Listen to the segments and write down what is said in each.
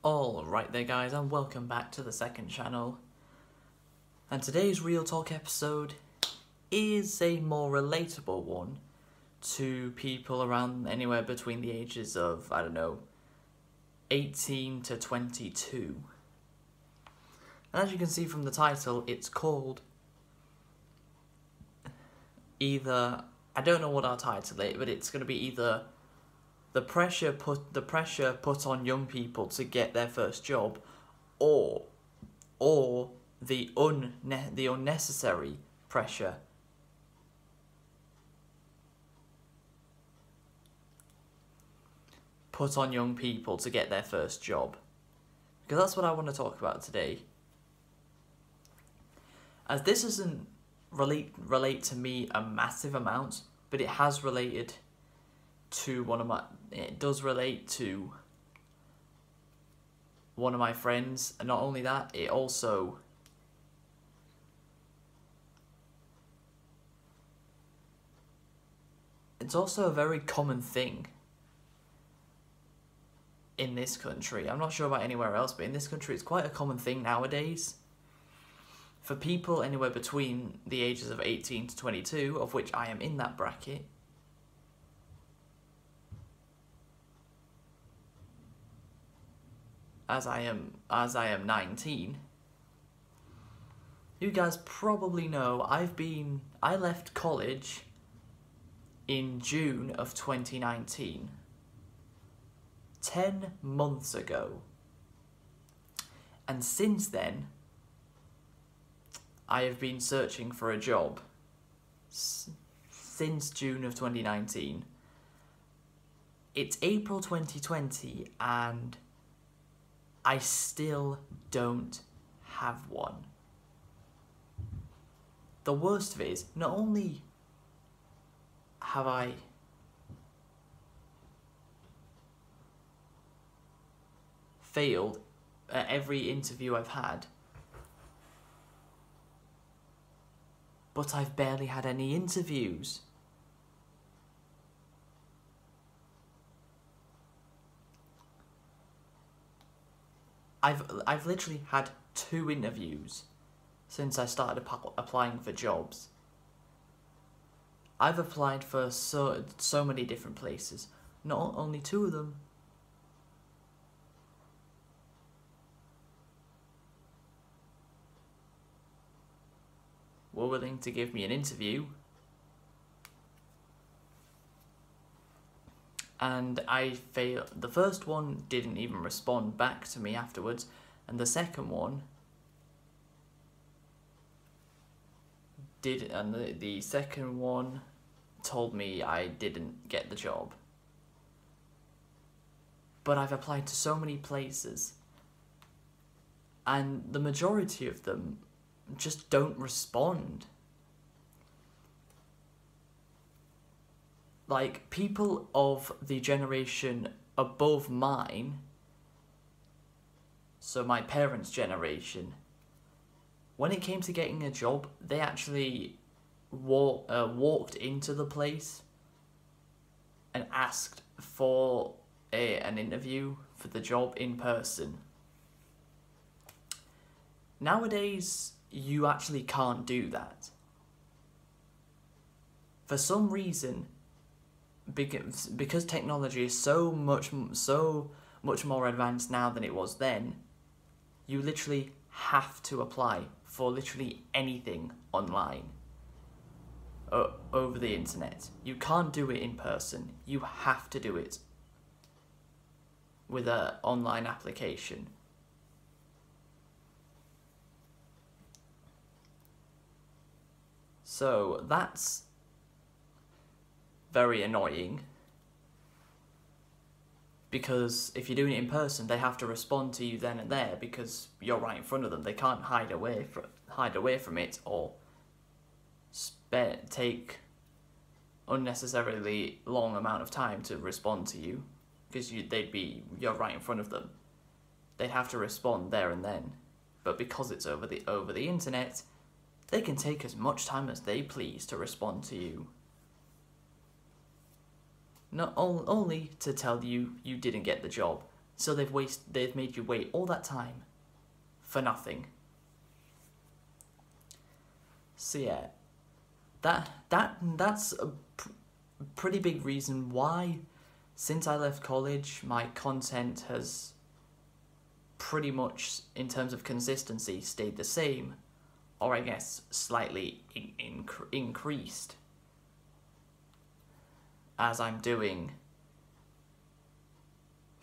Alright there guys, and welcome back to the second channel. And today's Real Talk episode is a more relatable one to people around anywhere between the ages of, 18 to 22. And as you can see from the title, it's called either, I don't know what our title is, but it's going to be either the pressure put on young people to get their first job, or the unnecessary pressure put on young people to get their first job. Because that's what I want to talk about today. As this doesn't relate to me a massive amount, but it has related to it does relate to one of my friends, and not only that, it's also a very common thing in this country. I'm not sure about anywhere else, but in this country it's quite a common thing nowadays for people anywhere between the ages of 18 to 22, of which I am in that bracket. As I am 19, you guys probably know I left college in June of 2019, 10 months ago, and since then I have been searching for a job since June of 2019. It's April 2020 and I still don't have one. The worst of it is, not only have I failed at every interview I've had, but I've barely had any interviews. I've literally had 2 interviews since I started applying for jobs. I've applied for so many different places. Not only 2 of them were willing to give me an interview, and I failed. The first one didn't even respond back to me afterwards, and the second one did, and the second one told me I didn't get the job. But I've applied to so many places, and the majority of them just don't respond. Like, people of the generation above mine, so my parents' generation, when it came to getting a job, they actually walked into the place and asked for an interview for the job in person. Nowadays, you actually can't do that. For some reason, because technology is so much more advanced now than it was then, you literally have to apply for literally anything online, over the internet. You can't do it in person. You have to do it with an online application. So that's very annoying, because if you're doing it in person, they have to respond to you then and there because you're right in front of them. They can't hide away from it or take unnecessarily long amount of time to respond to you, because you're right in front of them. They'd have to respond there and then. But because it's over the internet, they can take as much time as they please to respond to you. Not only to tell you you didn't get the job, So they've made you wait all that time for nothing. So yeah, that's a pretty big reason why, since I left college, my content has pretty much, in terms of consistency, stayed the same, or I guess slightly increased, as I'm doing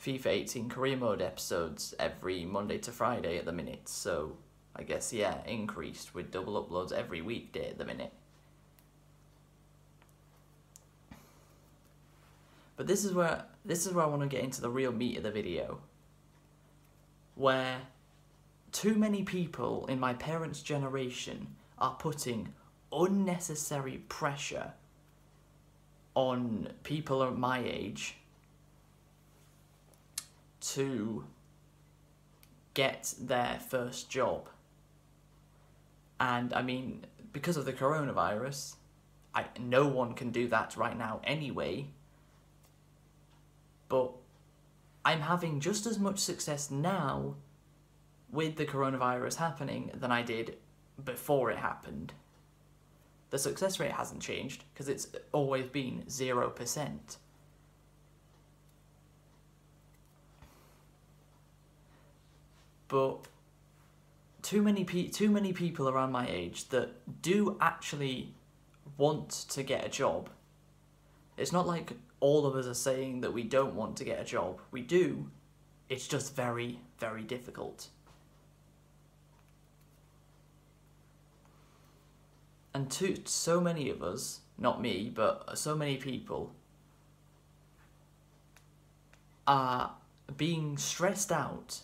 FIFA 18 career mode episodes every Monday to Friday at the minute, so I guess, yeah, increased with double uploads every weekday at the minute. But this is where I want to get into the real meat of the video, where too many people in my parents' generation are putting unnecessary pressure on people at my age to get their first job. And I mean, because of the coronavirus, no one can do that right now anyway. But I'm having just as much success now with the coronavirus happening than I did before it happened. The success rate hasn't changed because it's always been 0%. But too many people around my age that do actually want to get a job. It's not like all of us are saying that we don't want to get a job. We do. It's just very, very difficult. And so many of us, not me, but so many people, are being stressed out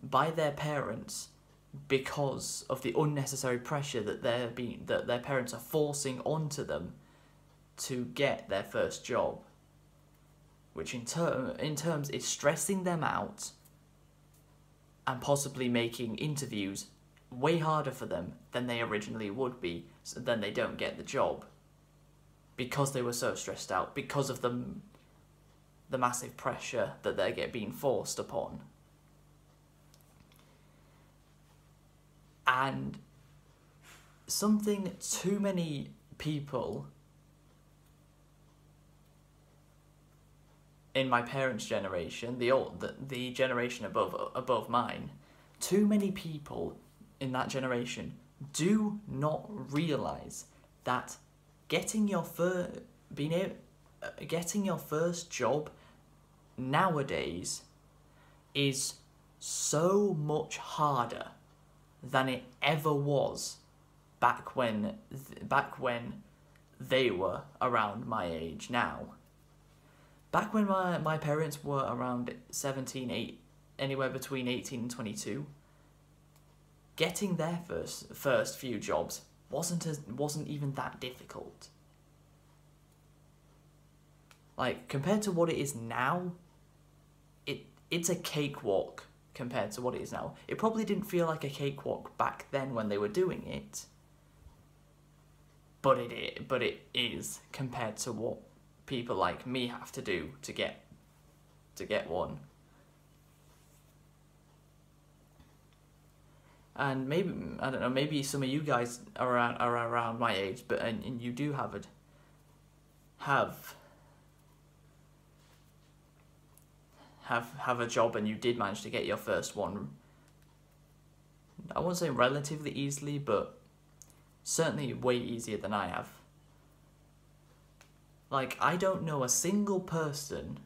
by their parents because of the unnecessary pressure that their parents are forcing onto them to get their first job, which in terms is stressing them out and possibly making interviews way harder for them than they originally would be, so then they don't get the job because they were so stressed out because of the massive pressure that they get being forced upon. And something too many people in my parents' generation, the generation above mine, too many people in that generation do not realise that getting your first job nowadays is so much harder than it ever was back when they were around my age now. Back when my parents were around 17, anywhere between 18 and 22, getting their first few jobs wasn't even that difficult. Like, compared to what it is now, it's a cakewalk compared to what it is now. It probably didn't feel like a cakewalk back then when they were doing it, but it is compared to what people like me have to do to get one. And maybe, I don't know, maybe some of you guys are around my age, but and you do have a job, and you did manage to get your first one. I won't say relatively easily, but certainly way easier than I have. Like, I don't know a single person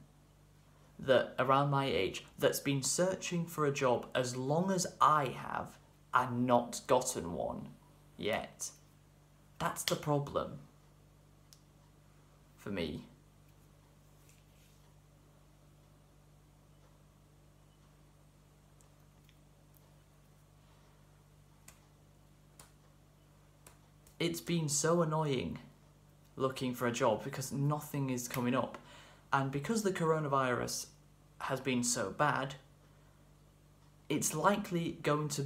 that around my age that's been searching for a job as long as I have and not gotten one yet. That's the problem for me. It's been so annoying looking for a job because nothing is coming up, and because the coronavirus has been so bad, it's likely going to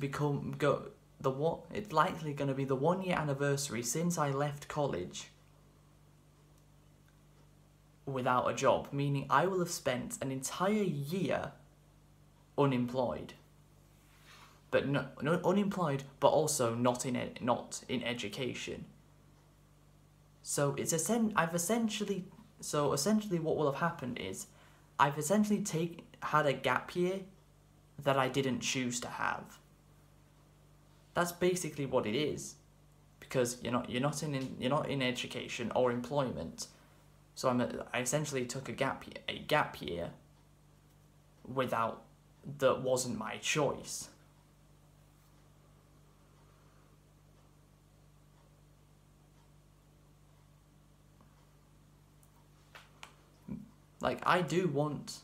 it's likely going to be the 1 year anniversary since I left college without a job, meaning I will have spent an entire year unemployed. But not unemployed, but also not in education. So essentially what will have happened is I've essentially had a gap year that I didn't choose to have. That's basically what it is, because you're not in education or employment. So I essentially took a gap year that wasn't my choice. Like, I do want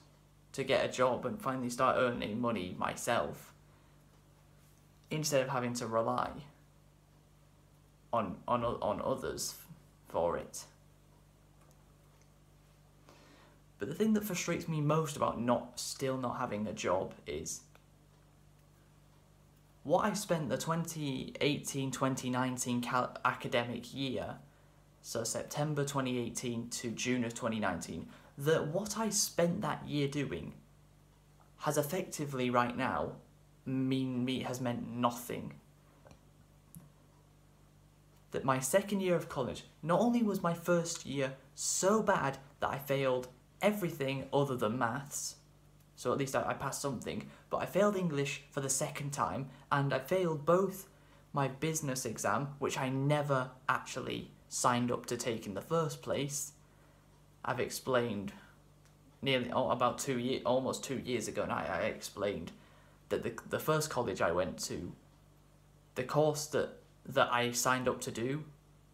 to get a job and finally start earning money myself, instead of having to rely on others for it. But the thing that frustrates me most about still not having a job is what I spent the 2018-2019 academic year, so September 2018 to June of 2019, that what I spent that year doing has effectively right now has meant nothing. That my second year of college, not only was my first year so bad that I failed everything other than maths, so at least I passed something, but I failed English for the second time, and I failed both my business exam, which I never actually signed up to take in the first place. I've explained almost 2 years ago now, I explained that the first college I went to, the course that I signed up to do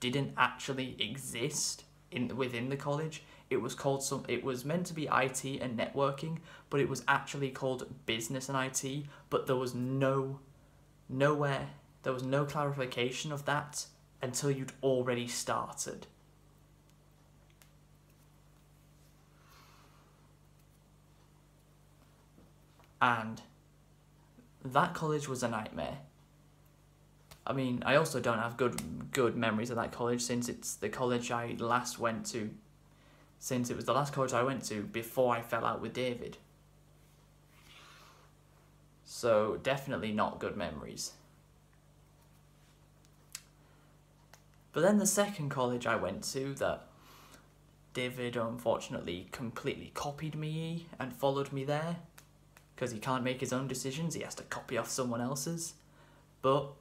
didn't actually exist within the college. It was meant to be IT and networking, but it was actually called business and IT, but there was no clarification of that until you'd already started. And that college was a nightmare. I mean, I also don't have good memories of that college, since it's the college I last went to, since it was the last college I went to before I fell out with David. So definitely not good memories. But then the second college I went to, that David unfortunately completely copied me and followed me there, because he can't make his own decisions, he has to copy off someone else's. But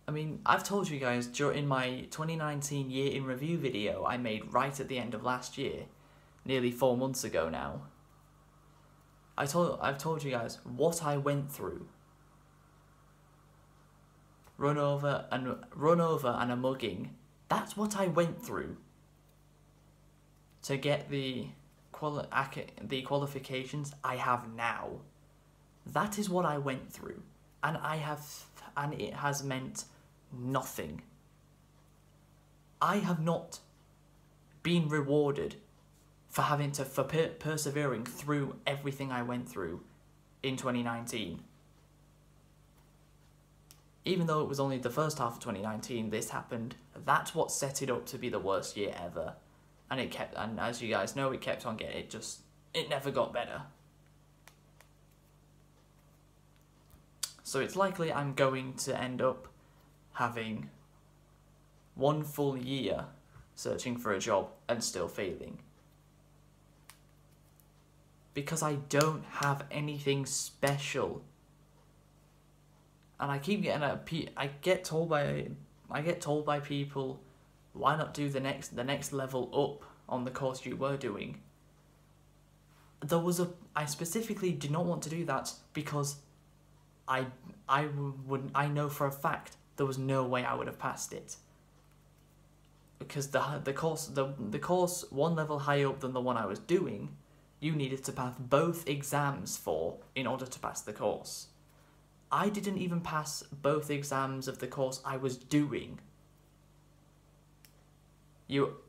I mean, I've told you guys in my 2019 year in review video I made right at the end of last year, nearly 4 months ago now. I've told you guys what I went through. Run over and a mugging. That's what I went through to get the qualifications I have now. That is what I went through, and it has meant nothing. I have not been rewarded for persevering through everything I went through in 2019. Even though it was only the first half of 2019 this happened, that's what set it up to be the worst year ever. And as you guys know, it kept on getting, it never got better. So it's likely I'm going to end up having 1 full year searching for a job and still failing. Because I don't have anything special. And I keep getting I get told by people, why not do the next level up on the course you were doing? I specifically did not want to do that because I know for a fact there was no way I would have passed it. Because the course 1 level higher up than the one I was doing, you needed to pass both exams in order to pass the course. I didn't even pass both exams of the course I was doing.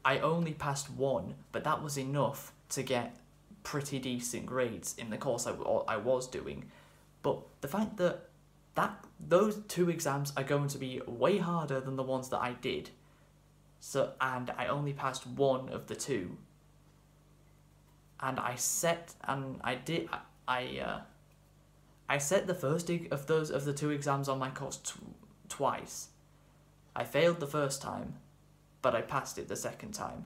I only passed 1, but that was enough to get pretty decent grades in the course I was doing. But the fact that those 2 exams are going to be way harder than the ones that I did, and I only passed 1 of the 2, and I set the first of the 2 exams on my course twice. I failed the first time, but I passed it the second time.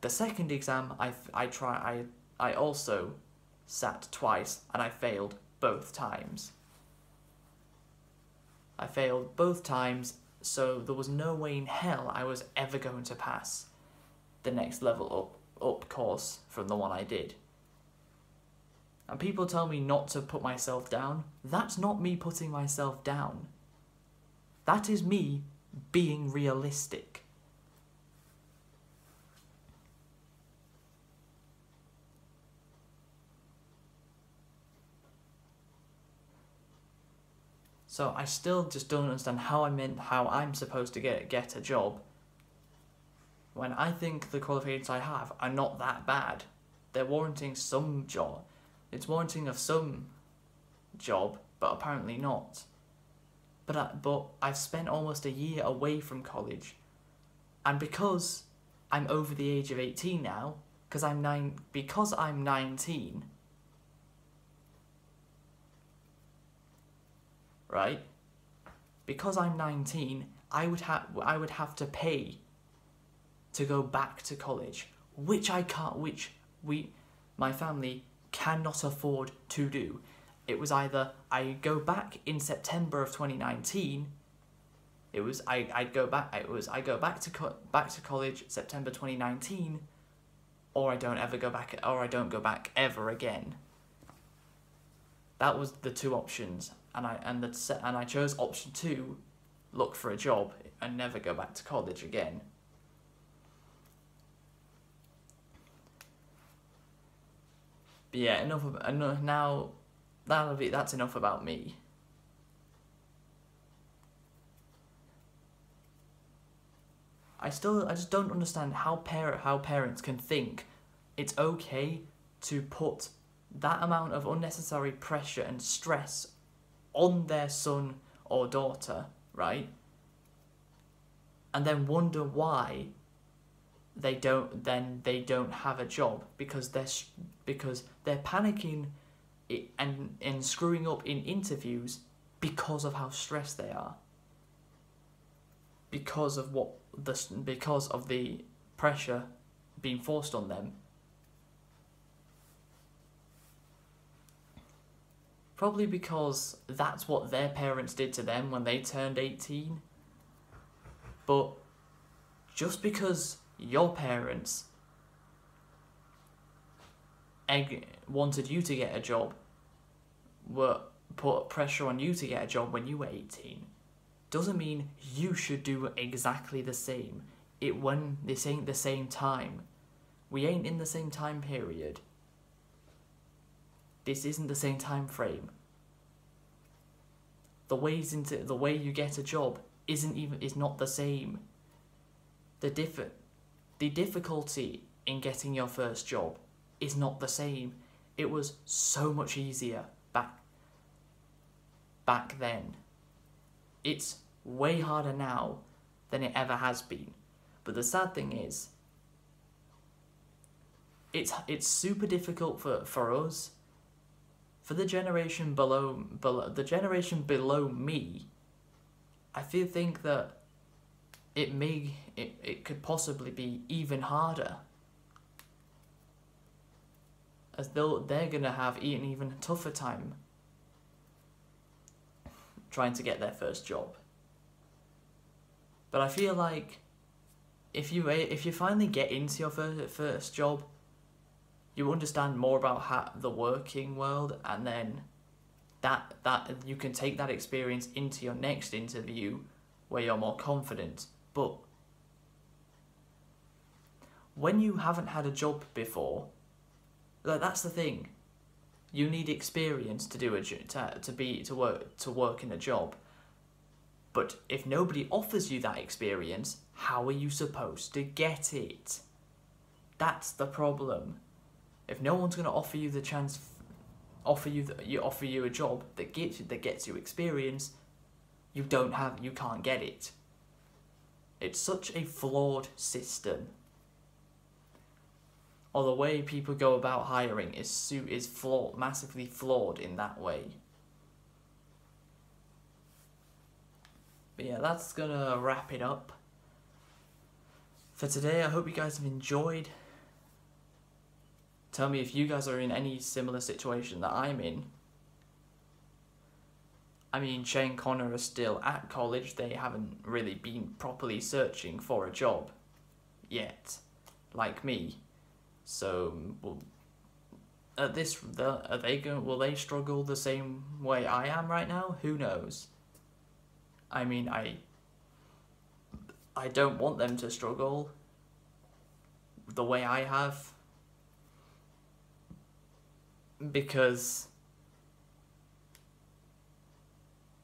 The second exam I also sat twice, and I failed both times. I failed both times, so there was no way in hell I was ever going to pass the next level up course from the one I did. And people tell me not to put myself down. That's not me putting myself down. That is me being realistic. So I still just don't understand how I'm supposed to get a job when I think the qualifications I have are not that bad. They're warranting some job. It's warranting of some job, but apparently not. But I've spent almost a year away from college, and because I'm over the age of 18 now, because I'm 19, right? Because I'm 19, I would have to pay to go back to college, which my family cannot afford to do. It was either I go back in September of 2019. I go back to college September 2019, or I don't go back ever again. That was the 2 options, and I chose option 2, look for a job and never go back to college again. But yeah, now that's enough about me. I just don't understand how parents can think it's okay to put that amount of unnecessary pressure and stress on their son or daughter, right? And then wonder why they don't have a job because they're panicking and screwing up in interviews because of how stressed they are, because of the pressure being forced on them. Probably because that's what their parents did to them when they turned 18. But just because your parents wanted you to get a job, put pressure on you to get a job when you were 18, doesn't mean you should do exactly the same. When this ain't the same time. We ain't in the same time period. This isn't the same time frame. The way you get a job is not the same. The difficulty in getting your first job is not the same. It was so much easier back then. It's way harder now than it ever has been. But the sad thing is, it's super difficult for us. For the generation below me, I think that it could possibly be even harder, as though they're gonna have an even tougher time trying to get their first job. But I feel like if you finally get into your first job, you understand more about the working world, and then that you can take that experience into your next interview where you're more confident. But when you haven't had a job before, that's the thing. You need experience to work in a job. But if nobody offers you that experience, how are you supposed to get it? That's the problem. If no one's going to offer you the chance, offer you a job that gets you experience, you can't get it. It's such a flawed system. or the way people go about hiring is flawed, massively flawed in that way. But yeah, that's gonna wrap it up for today. I hope you guys have enjoyed. Tell me if you guys are in any similar situation that I'm in. I mean, Shane and Connor are still at college. They haven't really been properly searching for a job yet, like me. So, will they struggle the same way I am right now? Who knows? I mean, I don't want them to struggle the way I have, because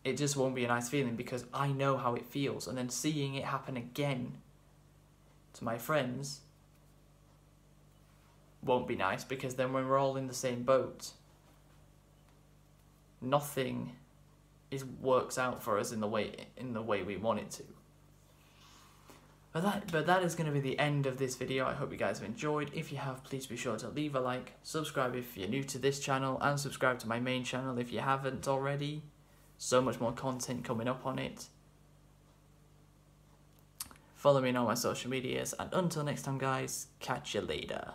it just won't be a nice feeling, because I know how it feels, and then seeing it happen again to my friends won't be nice, because then when we're all in the same boat, nothing works out for us in the way we want it to. But that is going to be the end of this video. I hope you guys have enjoyed. If you have, please be sure to leave a like, subscribe if you're new to this channel, and subscribe to my main channel if you haven't already. So much more content coming up on it. Follow me on all my social medias, and until next time guys, catch you later.